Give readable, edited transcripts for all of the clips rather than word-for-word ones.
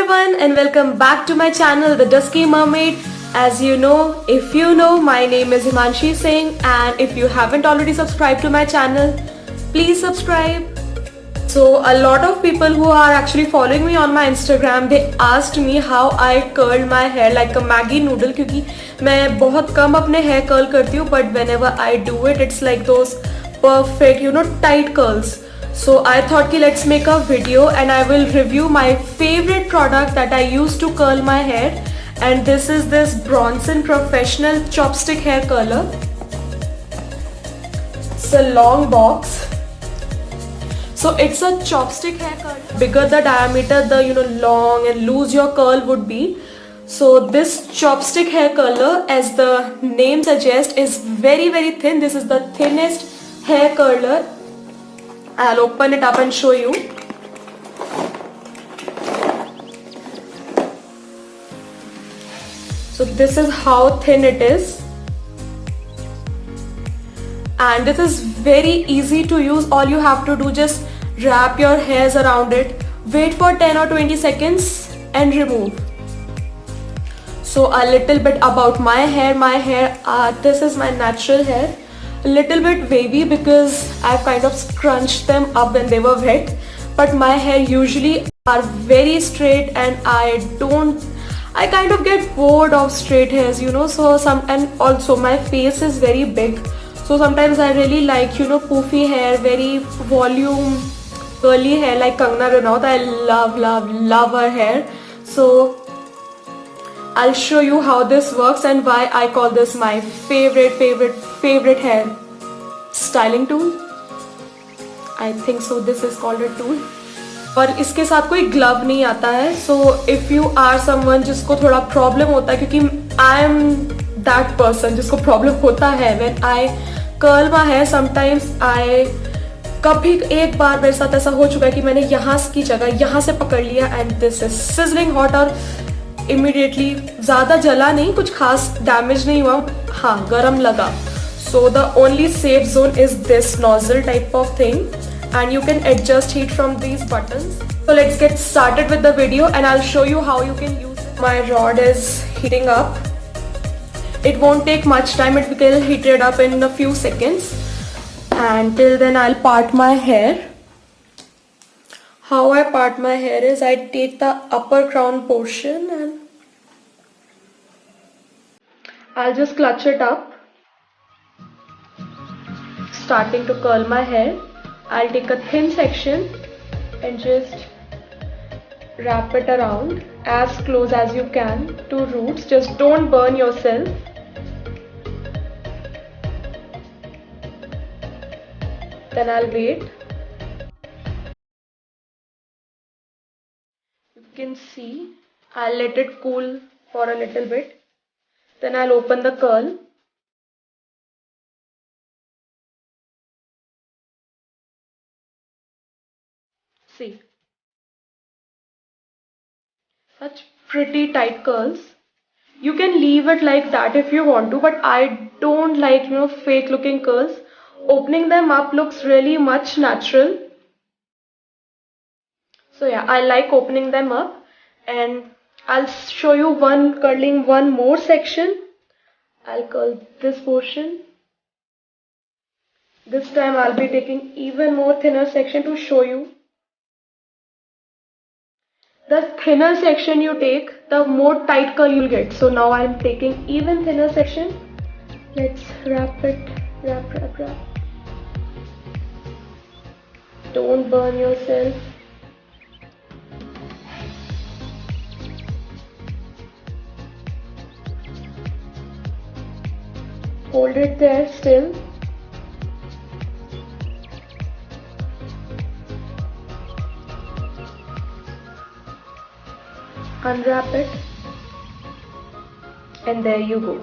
everyone and welcome back to my channel The Dusky Mermaid. As you know, if you know, my name is Himanshi Singh, and if you haven't already subscribed to my channel, please subscribe. So a lot of people who are actually following me on my Instagram, they asked me how I curled my hair like a Maggi noodle, क्योंकि मैं बहुत कम अपने hair curl करती हूँ, but whenever I do it, it's like those perfect, tight curls. So I thought कि let's make a video and I will review my favorite product that I use to curl my hair, and this is this Bronson Professional Chopstick Hair Curler. It's a long box. So it's a chopstick hair curler. Bigger the diameter, the long and loose your curl would be. So this chopstick hair curler, as the name suggests, is very thin. This is the thinnest hair curler. I'll open it up and show you. So this is how thin it is. And this is very easy to use. All you have to do, just wrap your hairs around it, wait for 10 or 20 seconds and remove. So a little bit about my hair. This is my natural hair. A little bit wavy because I've kind of scrunched them up when they were wet, but my hair usually are very straight, and I kind of get bored of straight hairs, and also my face is very big. So sometimes I really like, poofy hair, very volume, curly hair like Kangana Ranaut. I love her hair. So I'll show you how this works and why I call this my favorite hair styling tool. I think so this is called a tool. और इसके साथ कोई glove नहीं आता है. So if you are someone जिसको थोड़ा problem होता है, क्योंकि I am that person जिसको प्रॉब्लम होता है when I curl my hair, sometimes कभी एक बार मेरे साथ ऐसा हो चुका है कि मैंने यहाँ की जगह यहाँ से पकड़ लिया and this is sizzling hot, और immediately ज़्यादा जला नहीं, कुछ खास डैमेज नहीं हुआ, हाँ गरम लगा. So the only safe zone is this nozzle type of thing, and you can adjust heat from these buttons. So let's get started with the video and I'll show you how you can use it. My rod is heating up. It won't take much time, it will heat it up in a few seconds. And till then I'll part my hair. How I part my hair is I take the upper crown portion and I'll just clutch it up, starting to curl my hair. I'll take a thin section and just wrap it around as close as you can to roots. Just don't burn yourself. Then I'll wait. You can see I'll let it cool for a little bit. Then I'll open the curl. See, such pretty tight curls. You can leave it like that if you want to, but I don't like fake looking curls. Opening them up looks really much natural. So yeah, I like opening them up, and I'll show you curling one more section. I'll curl this portion. This time I'll be taking even more thinner section to show you. The thinner section you take, the more tight curl you'll get. So now I'm taking even thinner section. Let's wrap it. Wrap. Don't burn yourself. Hold it there still. Unwrap it, and there you go.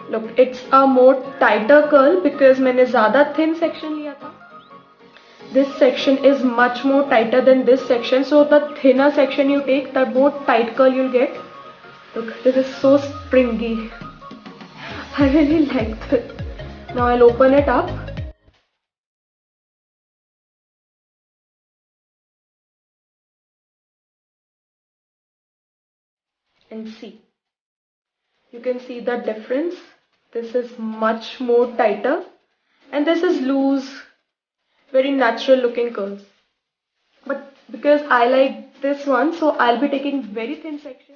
Look, it's a more tighter curl because मैंने ज़्यादा thin section लिया था. This section is much more tighter than this section, so the thinner section you take, the more tight curl you'll get. Look, this is so springy. I really like this. Now I'll open it up. and see. You can see the difference. This is much more tighter and this is loose, very natural looking curls. But because I like this one, so I'll be taking very thin section.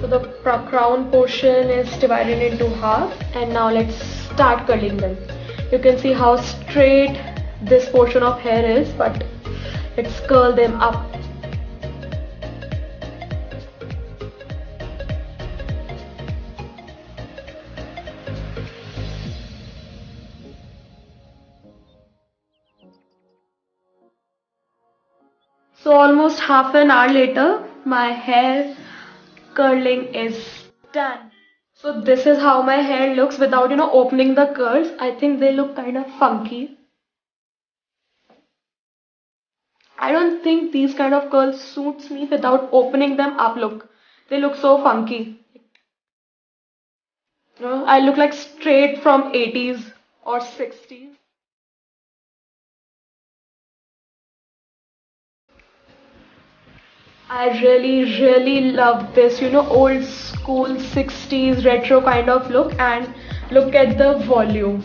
So the crown portion is divided into half, and now let's start curling them. You can see how straight this portion of hair is, but let's curl them up. So almost half an hour later, my hair curling is done. So this is how my hair looks without opening the curls. I think they look kind of funky. I don't think these kind of curls suits me without opening them up. Look, they look so funky. I look like straight from 80s or 60s. I really love this, old school 60s retro kind of look, and look at the volume.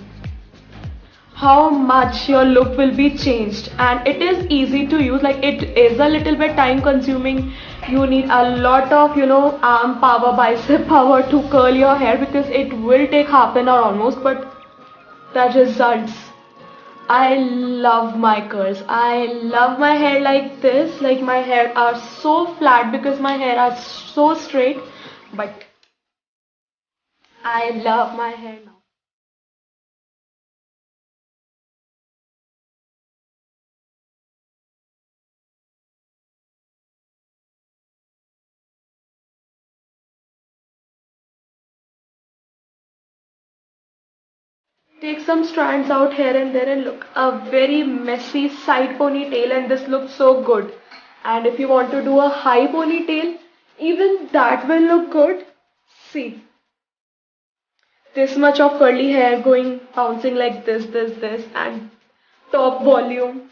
How much your look will be changed, and it is easy to use. Like, it is a little bit time consuming. You need a lot of arm power, bicep power to curl your hair, because it will take half an hour almost, but the results, I love my curls. I love my hair like this. Like, my hair are so flat because my hair are so straight, but I love my hair now. Take some strands out here and there and look, a very messy side ponytail, and this looks so good. And if you want to do a high ponytail, even that will look good. See, this much of curly hair going bouncing like this, and top volume.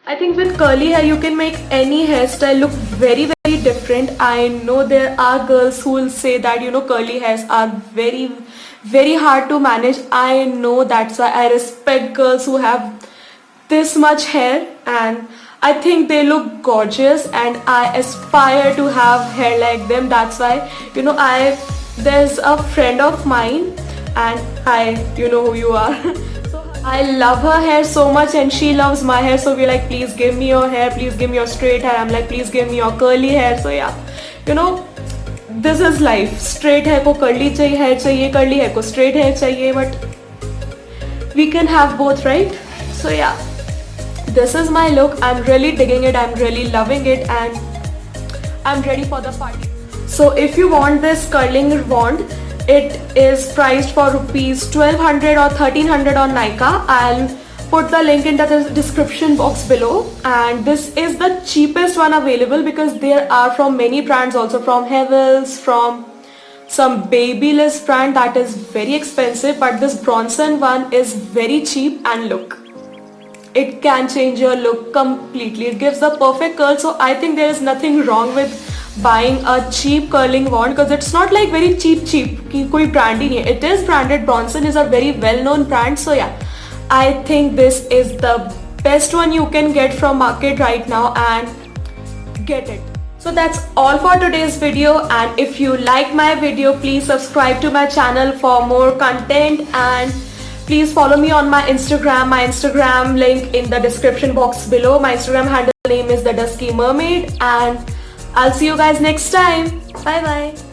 I think with curly hair you can make any hairstyle look very different. I know there are girls who will say that curly hairs are very hard to manage. I know, that's why I respect girls who have this much hair, and I think they look gorgeous, and I aspire to have hair like them. That's why I there's a friend of mine, and you know who you are. I love her hair so much and she loves my hair, so we're like, please give me your hair, please give me your straight hair. I'm like, please give me your curly hair. So yeah, this is life. Straight hair ko curly hair chahiye, curly hair ko straight hair chahiye, but we can have both, right? So yeah, this is my look. I'm really digging it, I'm really loving it, and I'm ready for the party. So if you want this curling wand, it is priced for rupees 1200 or 1300 on Nykaa. I'll put the link in the description box below, and this is the cheapest one available, because there are from many brands, also from Havells, from some Babyliss brand that is very expensive, but this Bronson one is very cheap, and look, it can change your look completely. It gives the perfect curl, so I think there is nothing wrong with buying a cheap curling wand, because it's not like very cheap कि कोई brand ही नहीं है. It is branded. Bronson is a very well-known brand. So yeah, I think this is the best one you can get from market right now, and get it. So that's all for today's video, and if you like my video, please subscribe to my channel for more content, and Please follow me on my Instagram. My Instagram link in the description box below. My Instagram handle name is The Dusky Mermaid, and I'll see you guys next time. Bye bye.